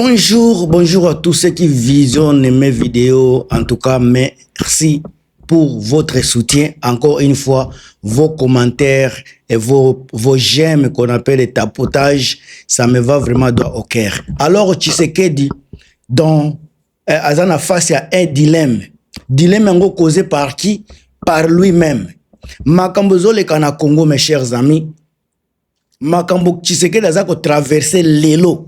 Bonjour à tous ceux qui visionnent mes vidéos. En tout cas, merci pour votre soutien. Encore une fois, vos commentaires et vos j'aime qu'on appelle les tapotages, ça me va vraiment droit au cœur. Alors, Tshisekedi, dans Azana face à un dilemme. Dilemme causé par qui? Par lui-même. Makambozo le Kana Congo, mes chers amis. Makambo Tshisekedi a traversé l'élo.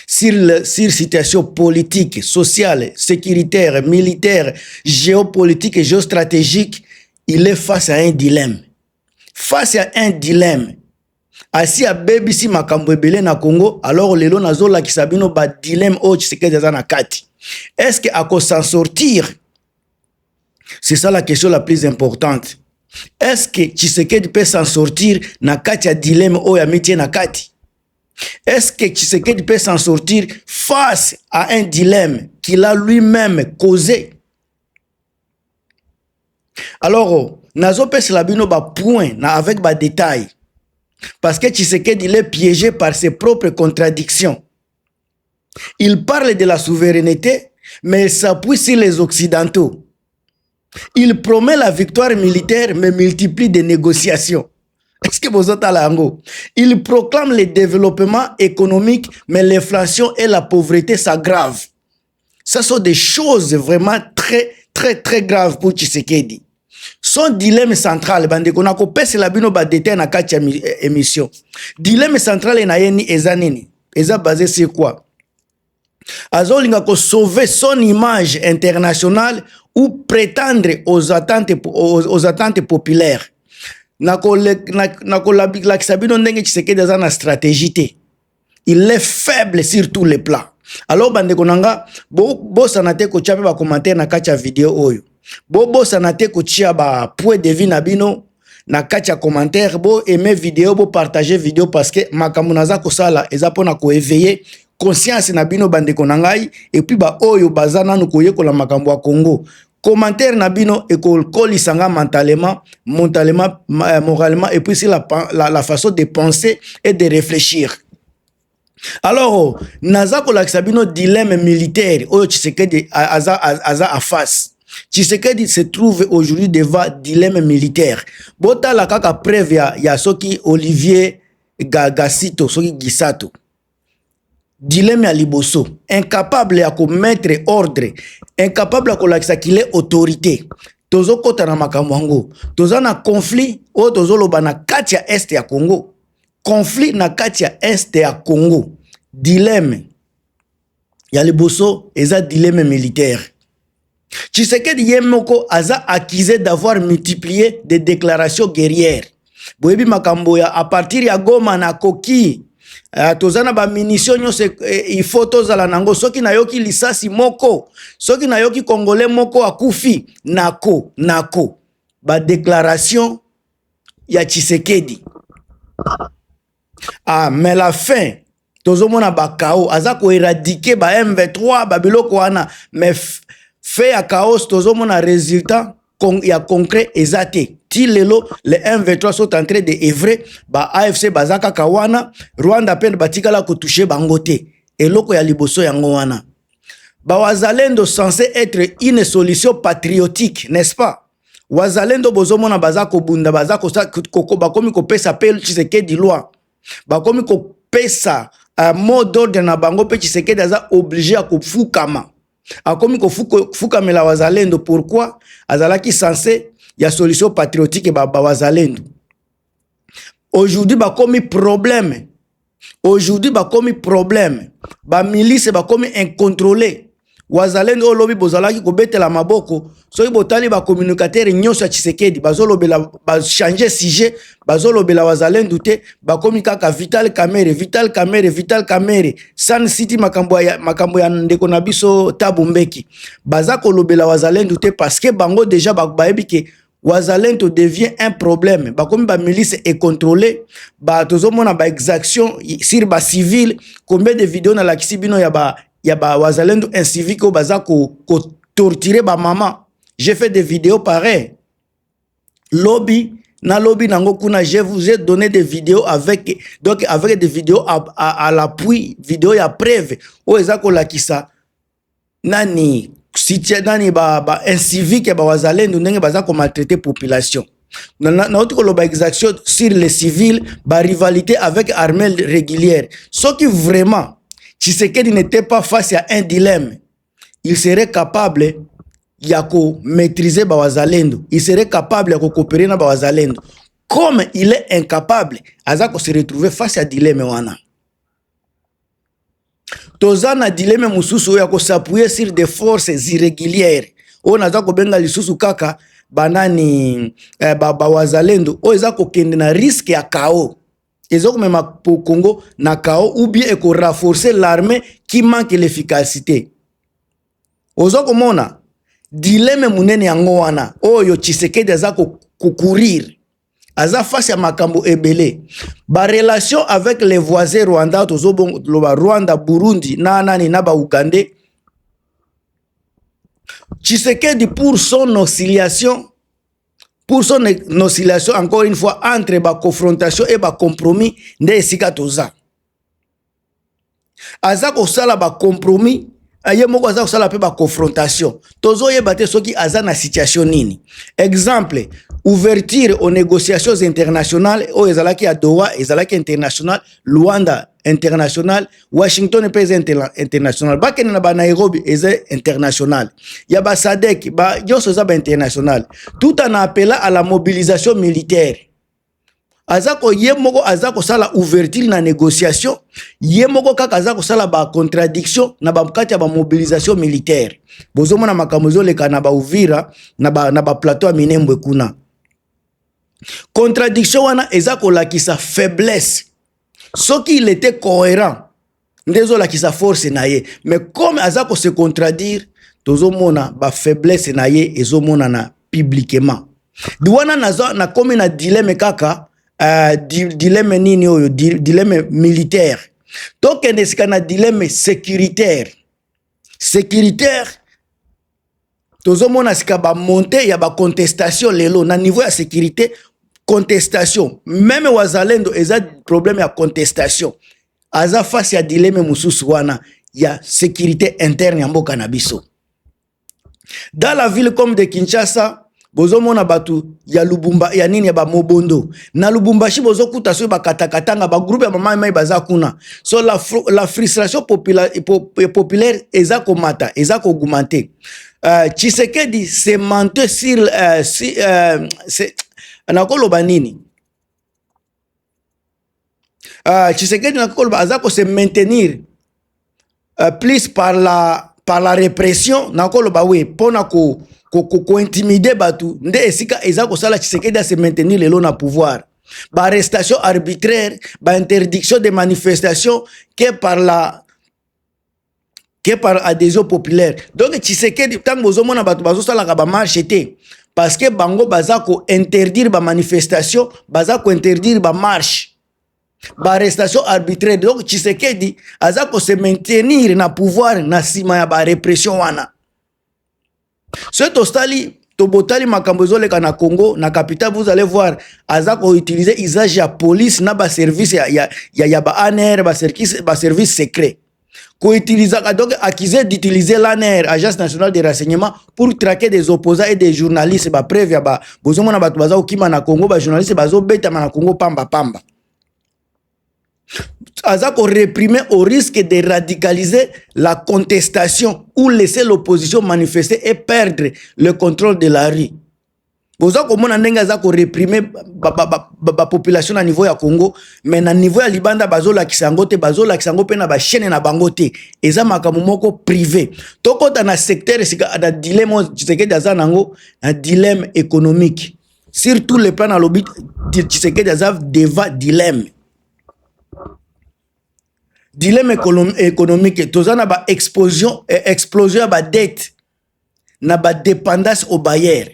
Sur situation politique, sociale, sécuritaire, militaire, géopolitique et géostratégique, il est face à un dilemme. Face à un dilemme. Asi a bebisi makambo ebele na Congo, alors lelo nazola kisabino ba dilemme o Tshisekedi na kati. Est-ce que ako s'en sortir? C'est ça la question la plus importante. Est-ce que Tshisekedi peut s'en sortir na kati ya dilemme o ya mitie na kati? Est-ce que Tshisekedi peut s'en sortir face à un dilemme qu'il a lui-même causé? Alors, nazo pesa la bino ba point na avec ba détail. Parce que Tshisekedi il est piégé par ses propres contradictions. Il parle de la souveraineté, mais il s'appuie sur les Occidentaux. Il promet la victoire militaire, mais multiplie des négociations. Est-ce que vous êtes à l'ango? Il proclame le développement économique, mais l'inflation et la pauvreté s'aggravent. Ce sont des choses vraiment très graves pour Tshisekedi. Son dilemme central, c'est la bino ba détail na kati émission. Dilemme central est na yeni ezanini. Eza basé sur quoi? Azolinga ko sauver son image internationale ou prétendre aux attentes populaires. Il est faible sur tous les plans. Alors bande konanga bo sanate ko chape ba commentaire na kacha vidéo oyo. Bo sanate ko chia ba point de vue na bino na kacha commentaire bo aimer vidéo bo partager vidéo parce que makamunaza ko sala ezapona ko éveiller conscience na bino bande konangai et puis ba oyo bazana no koyekola makambo ya Congo. Commentaire nabino et kolisanga mentalement, moralement et puis c'est la façon de penser et de réfléchir. Alors, naza kolakisabino dilemme militaire oyo Tshisekedi aza en face. Tshisekedi se trouve aujourd'hui devant dilemme militaire. Bota la kaka preuve ya soki Olivier Gasito, soki Gisato. Dilemme à liboso, incapable à mettre ordre, incapable à kolakisa qu'il est autorité. Tozo kota na makamwango, tozo na conflit o tozo loba na kati ya est ya Congo. Conflit na kati ya est ya Congo. Dilemme ya liboso eza dilemme militaire. Tshisekedi yemoko aza accusé d'avoir multiplié des déclarations guerrières. Boyebi makambo ya à partir ya Goma na Koki. Tozana ba munition nyose il faut tozala nango soki nayoki lisasi moko soki nayoki congolais moko akufi nako ba déclaration ya Tshisekedi. Mais la fin tozomona ba kao aza ko éradiquer ba M23 ba biloko wana mais fait ya chaos tozomona résultat ya concret ezate. Tilelo les M23 sont en train de œuvrer ba AFC bazaka kawana Rwanda pen batikala ko toucher bangote eloko ya liboso yango wana ba wazalendo censé être une solution patriotique, n'est-ce pas? Wazalendo bozomona bazako bunda bazako bakomi ko pesa pe Tshisekedi loi bakomi ko pesa un mot d'ordre na bango pe Tshisekedi aza obligé à kufukama akomi ko fukamela wazalendo. Pourquoi? Azalaki censé il y a solution patriotique et wazalendo. Aujourd'hui ba komi problème. Aujourd'hui ba komi problème. Ba milice ba komi incontrôlé. Wazalendo olobi bozalaki ko betela maboko. So ibotali ba communicateur nyoso ya Tshisekedi bazolobela ba changer sujet bazolobela wazalendo te ba komi kaka Vital Kamerhe Sun City makambo ya ndeko na biso Thabo Mbeki bazako lobela wazalendo te parce que bango déjà bayebi ke wazalendo devient un problème. Bakomi ba milice est contrôlé. Ba tozomona ba exaction sur ba civil. Combien de vidéos na la kisibino ya ba wazalendo incivique bazako torturer ba maman. J'ai fait des vidéos pareilles. Lobby Na lobby nango kuna, je vous ai donné des vidéos avec des vidéos à l'appui, vidéo ya preuve. O ezako lakisa nani sitia nani ba incivique ba wazalendo ndenge baza ko maltraiter population. Na autre loba exaction sur les civils, ba rivalité avec armée régulière. Ce qui vraiment Tshisekedi n'était pas face à un dilemme. Il serait capable yako maîtriser ba wazalendo. Il serait capable yako coopérer na ba wazalendo. Comme il est incapable, azako se retrouver face à dilemme wana. Toza na dilemme mususu yako s'appuyer sur des forces irrégulières. O nazako benga lisusu kaka banani ba wazalendo. O ezako kende na risque ya chaos. Ezako mema pour Congo na chaos ou bien eko renforcer l'armée qui manque l'efficacité. Ozako mona dilemme munene yango wana oyo Tshisekedi azako kukurir aza face à makambo ebele ba relation avec les voisins Rwanda tozobongo loba Rwanda, Burundi na nani na ba Uganda. Tshisekedi pour son oscillation encore une fois entre ba confrontation et ba compromis nde esika toza azako sala ba compromis. Aye moko aza kosala pe ba confrontation. Tozo yeba te soki aza na situation nini. Exemple, ouverture aux négociations internationales o ezalaki à Doha, ezalaki international, Luanda international, Washington pe international. Ba kene na ba Nairobi eze international. Ya ba SADC ba yoso za ba international. Tout en appelant à la mobilisation militaire. Azako yemoko azako sala ouverture na négociation, yemoko kaka azako sala ba contradiction na ba mkati ya ba mobilisation militaire. Bozomo na makamuzo leka na ba Uvira na ba plateau ya Minembwe kuna. Contradiction wana ezako lakisa faiblesse. Soki il était cohérent, ndezo lakisa force na ye, mais comme azako se contradire, tozomona ba faiblesse na ye ezomona na publiquement. Diwana na komi na dilemme kaka. Dilemme nini oyo dilemme militaire. Donc ndesika na dilemme sécuritaire tozomona sika ba monter ya ba contestation lelo na niveau ya sécurité contestation même wazalendo eza problème ya contestation aza face ya dilemme mususu wana ya sécurité interne ya mboka na biso. Dans la ville comme de Kinshasa bozomona batu ya Lubumba ya nini ya ba Mobondo na Lubumbashi bozokuta so ba katakatanga ba groupe ya mama mai baza kuna. So la frustration populaire eza komata eza kogumante. Tshisekedi se mente sur nakoloba nini Tshisekedi nakoloba azako se maintenir plus par la répression nakoloba we pona ko intimider batu nde esika ezako sala Tshisekedi a se maintenir lelo na pouvoir. Ba arrestation arbitraire, ba interdiction de manifestation que par adhésion populaire. Donc Tshisekedi tango bozomona batu bazosala ka ba marche te parce que bango bazako interdire ba manifestation, bazako interdire ba marche. Ba arrestation arbitraire. Donc Tshisekedi azako se maintenir na pouvoir na sima ya ba répression wana. Ce tostali tobotali makambo leka na Congo na capitale vous allez voir azako utiliser usage ya police na ba service ya ba ANR ba service secret ko utiliser donc accusé d'utiliser l'ANR Agence nationale de renseignement pour traquer des opposants et des journalistes ba preuve ya ba bozomona batu bazako kima na Congo ba journalistes bazo beta na Congo pamba azako réprimer au risque de radicaliser la contestation ou laisser l'opposition manifester et perdre le contrôle de la rue. Bozako mona ndenge azako réprimer ba population na niveau ya Congo, mais na niveau ya Libanda bazola kisango te bazola kisango pe na ba chaîne na bango te. Eza makambo moko privé. Tokota na secteur sika da dilemme Tshisekedi aza nango na dilemme économique. Sur tous les plans na lobby Tshisekedi aza devant dilemme. Dilemme économique, tozana ba explosion ba dette, na ba dépendance au bailleur.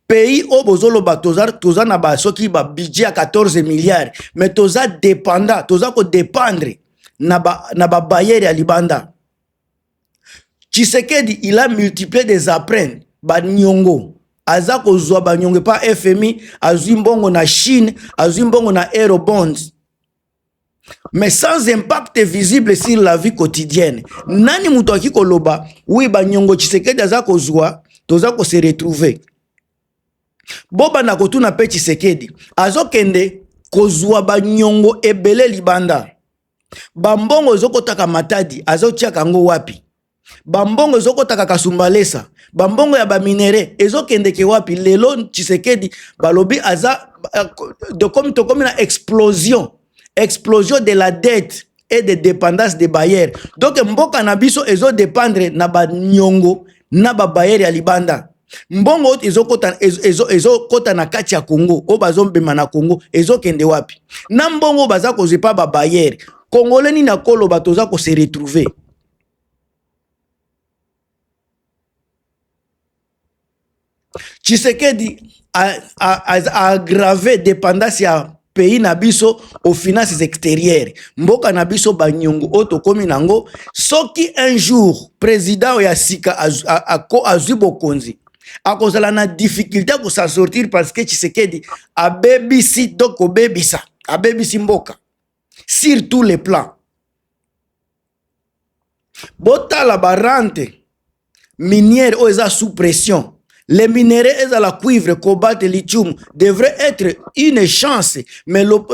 Pays au bozolo ba tozana ba soki ba budget à 14 milliards, mais toza dépendant, toza ko dépendre na ba bailleur ya Libanda. Tshisekedi il a multiplié des apprens ba Nyongo aza kozwa banyongo pa FMI, azwi mbongo na Chine, azwi mbongo na Eurobonds, mais sans impact visible sur la vie quotidienne. Nani mutu akiko loba oui banyongo Tshisekedi aza kozwa toza ko se retrouver. Boba na kotuna pe Tshisekedi azokende kozwa banyongo ebele libanda. Bambongo ezokotaka Matadi azotia kango wapi? Bambongo ezokotaka Kasumbalesa, bambongo ya baminere ezokende ke wapi? Lelo Tshisekedi balobi aza comme na explosion de la dette et de dépendance des bailleurs. Donc mboka na biso ezo dépendre na banyongo na ba bailleurs ya libanda. Mbongo ezokota na kati ya Congo, o bazombema na Congo ezokende wapi? Na mbongo baza kozepa ba bailleurs. Congolais ni na kolo batoza ko se retrouver. Tshisekedi a aggravé dépendance ya pays na biso aux finances extérieures. Mboka na biso banyongo oto komi nango soki un jour président ya sika azwi bokonzi akozala na difficulté ko s'en sortir parce que Tshisekedi abebisi doko bebisa abebisi mboka sur tous les plans. Bota la barante minière o eza sous pression. Les minéraux et la cuivre, cobalt et lithium devraient être une chance, mais non,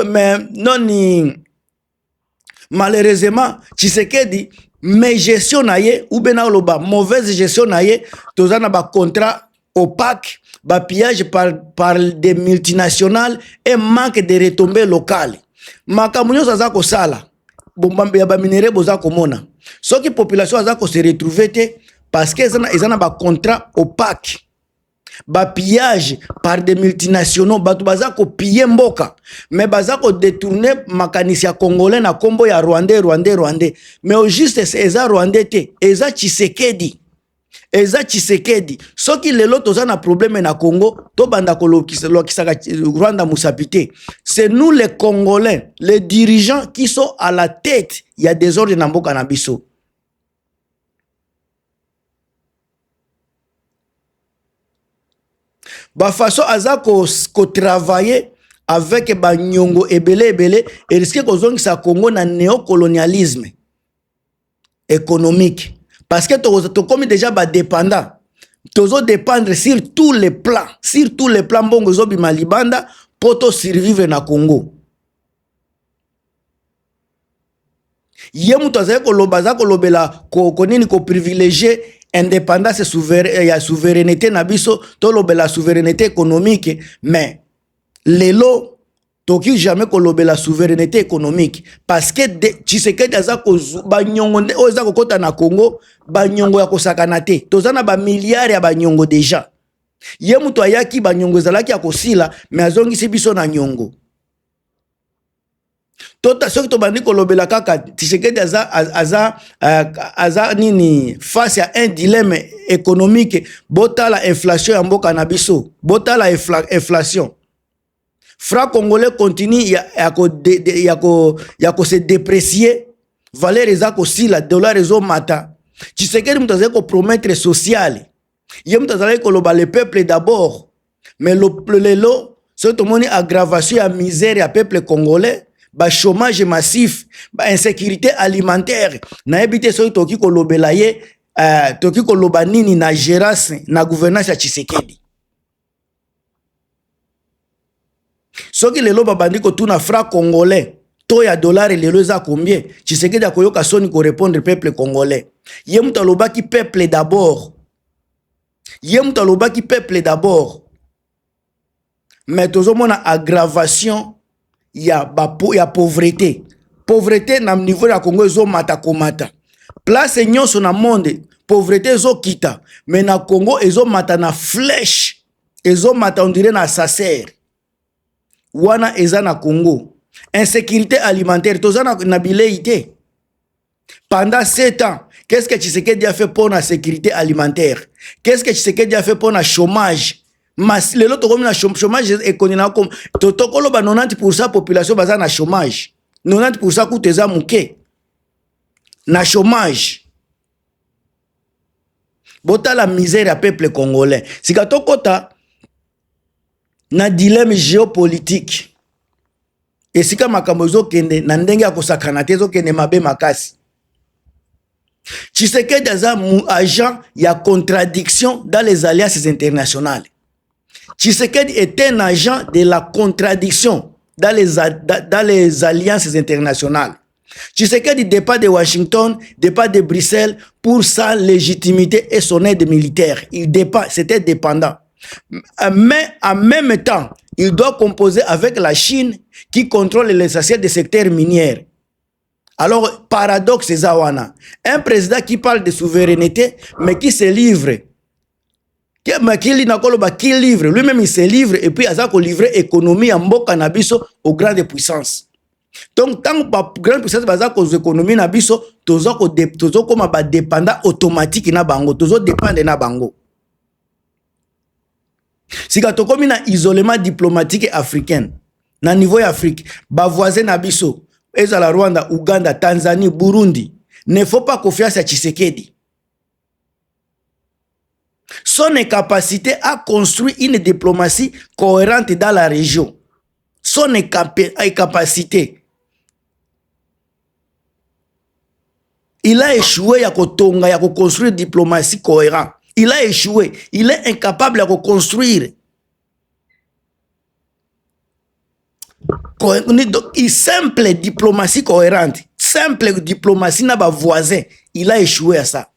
malheureusement, Tshisekedi, mais gestion naie ou bien mauvaise gestion naie, tous en a contrat opaque, pillage par des multinationales et manque de retombées locales. Makamunyo saza ko sala, bombambe ya ba minéraux boza ko mona. So ki population saza ko se retrouver te parce que ils en a contrat opaque. Pillage par des multinationaux, batu baza ko piller mboka, mais baza ko détourner makanisi ya congolais na kombo ya rwandais, mais au juste eza rwandais te, eza Tshisekedi. Soki lelo toza na problème na Congo, to banda ko lokisaka Rwanda musapite. C'est nous les Congolais, les dirigeants qui sont à la tête, il y a des ordres na mboka na biso. Ba façon aza ko travailler avec ba nyongo ebele et risque ko zongisa Congo na néocolonialisme économique parce que to comme déjà ba dépendant tozo dépendre sur tous les plans bongo zo bima libanda poto survivre na Congo. Yemu toza ko lobaza ko lobela ko nini ko privilégier indépendance et souveraineté na biso to lobela souveraineté économique, mais lelo toki jamais ko lobela souveraineté économique parce que Tshisekedi aza ko banyongo oza ko kota na Congo banyongo ya ko sakana te toza na ba milliards ya banyongo déjà ye muto ayaki banyongo ezalaki ya kosila mais azongisi biso na nyongo. Tota soki to bandi ko lobela kaka Tshisekedi aza nini face à un dilemme économique, botala inflation ya mboka na biso, botala inflation. Franc congolais continue ya ko se déprécier, valeur eza ko sila, dollar ezo mata. Tshisekedi mutaze ko promettre social. Ye mutaze ko loba le peuple d'abord, mais lelo so to moni aggravation ya misère ya peuple congolais. Ba chômage massif, ba insécurité alimentaire. Na ebité so toki ko lobela ye, toki ko loba nini na gérance na gouvernance ya Tshisekedi. Soki lelo babandi ko tuna franc congolais, to ya dollar lelo za combien? Tshisekedi akoyoka soni ko répondre peuple congolais. Ye muta loba ki peuple d'abord. Mais tozo mona aggravation ya pauvreté. Pauvreté na niveau ya Congo ezo mata komata. Place nyonso na monde, pauvreté ezo kita. Mais na Congo ezo mata na flèche. Ezo mata on dirait na sacer. Wana eza na Congo. Insécurité alimentaire, toza na bileité. Pendant 7 ans, qu'est-ce que Tshisekedi a fait pour la sécurité alimentaire? Qu'est-ce que Tshisekedi a fait pour le chômage? Mas lelo to comme na chômage économique comme totokolo ba 90% population baza na chômage. 90% kuteza muke na chômage. Bota la misère à peuple congolais. Sika tokota na dilemme géopolitique. Esika makambo ezokende na ndenge ya kosakana te ezokende mabe makasi. Tshisekedi aza agent ya contradiction dans les alliances internationales. Tshisekedi est un agent de la contradiction dans les alliances internationales. Tshisekedi dépend de Washington, dépend de Bruxelles pour sa légitimité et son aide militaire. Il dépend, c'était dépendant. Mais en même temps, il doit composer avec la Chine qui contrôle l'essentiel des secteurs miniers. Alors, paradoxe Zawana, un président qui parle de souveraineté, mais qui se livre, qui livre, lui-même il se livre, et puis il a livré l'économie en mboka nabiso aux grandes puissances. Donc, tant que les grandes puissances sont économie nabiso, tozo comme dépendant automatique na bango, tozo dépendre na bango. Si ka tokomi na isolement diplomatique africain, na niveau d'Afrique, ba voisin nabiso, ezala Rwanda, Ouganda, Tanzanie, Burundi, ne faut pas confiance à Tshisekedi. Son incapacité à construire une diplomatie cohérente dans la région. Son incapacité. Il a échoué à construire une diplomatie cohérente. Il a échoué. Il est incapable de construire. Une simple diplomatie cohérente. Simple diplomatie n'a pas voisin. Il a échoué à ça.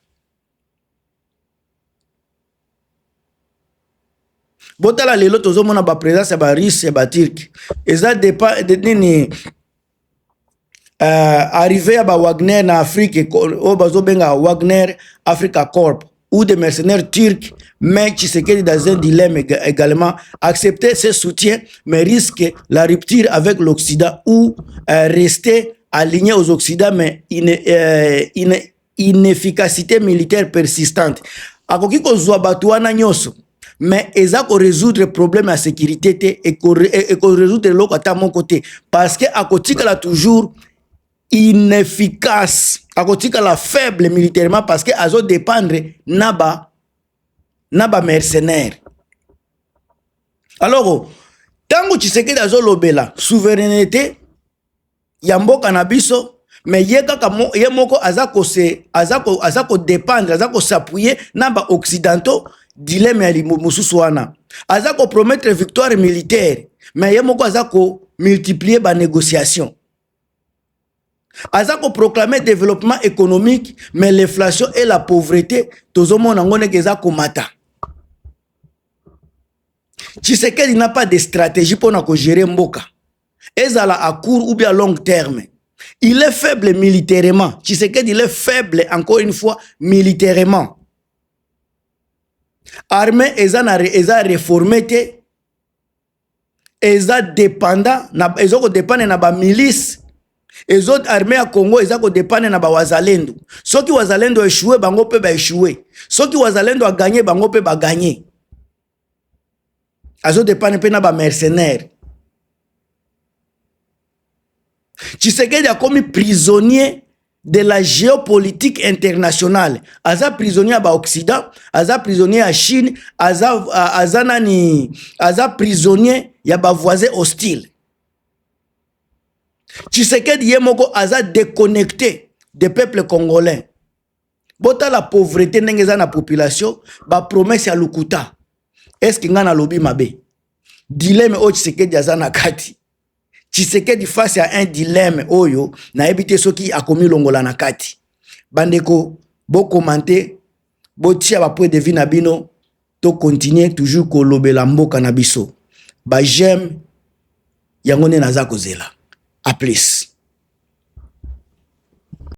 Botala lelo tozo mona ba présence ba Russe et ba Turc. Eza départ de nini arrivé à ba Wagner na Afrique o bazo benga Wagner Africa Corp ou des mercenaires turcs, mais Tshisekedi dans un dilemme également, accepter ce soutien mais risque la rupture avec l'Occident ou rester aligné aux Occidents mais inefficacité militaire persistante. Akoki kozwa batuana nyoso. Mais ils ont résoudre le problème de la sécurité et résoudre l'autre à mon côté. Parce que à côté qu'elle a toujours inefficace, à côté qu'elle a faible militairement parce que elles ont dépendre naba mercenaires. Alors, tant que tu sais que dans l'obéla souveraineté, yamboka nabiso, mais yemoko azako dépendre, azako s'appuyer naba occidentaux. Dilemme ya mususu wana azako promettre victoire militaire mais yemoko azako multiplier ba négociation azako proclamer développement économique mais l'inflation et la pauvreté tozomona ngone kezako mata. Tshisekedi n'a pas de stratégie pour gérer mboka ezala à court ou bien à long terme. Il est faible militairement. Tshisekedi il est faible encore une fois militairement. Armée eza réformé te eza dépendant na ezoko dépendre na ba milice ezot armée ya Congo ezako dépendre na ba wazalendo soki wazalendo échoué bango pe ba échoué soki wazalendo a gagné bango pe ba gagné azo dépendre pe na ba mercenaires. Tshisekedi a commis prisonnier de la géopolitique internationale. Aza prisonnier à Occident, aza prisonnier à Chine, aza prisonnier ya ba voisin hostile. Tshisekedi yemoko aza déconnecté des peuples congolais. Bota la pauvreté n'engeza na population, ba promesse ya lukuta. Est-ce que ngana lobi mabe? Dilemme o Tshisekedi aza na kati. Tshisekedi face à un dilemme oyo na ebité soki akomi longola na kati. Bandeko bo commenter bo tia ba point de vue na bino to continuer toujours ko lobela mboka na biso. Ba j'aime yango ne naza kozela. A plus.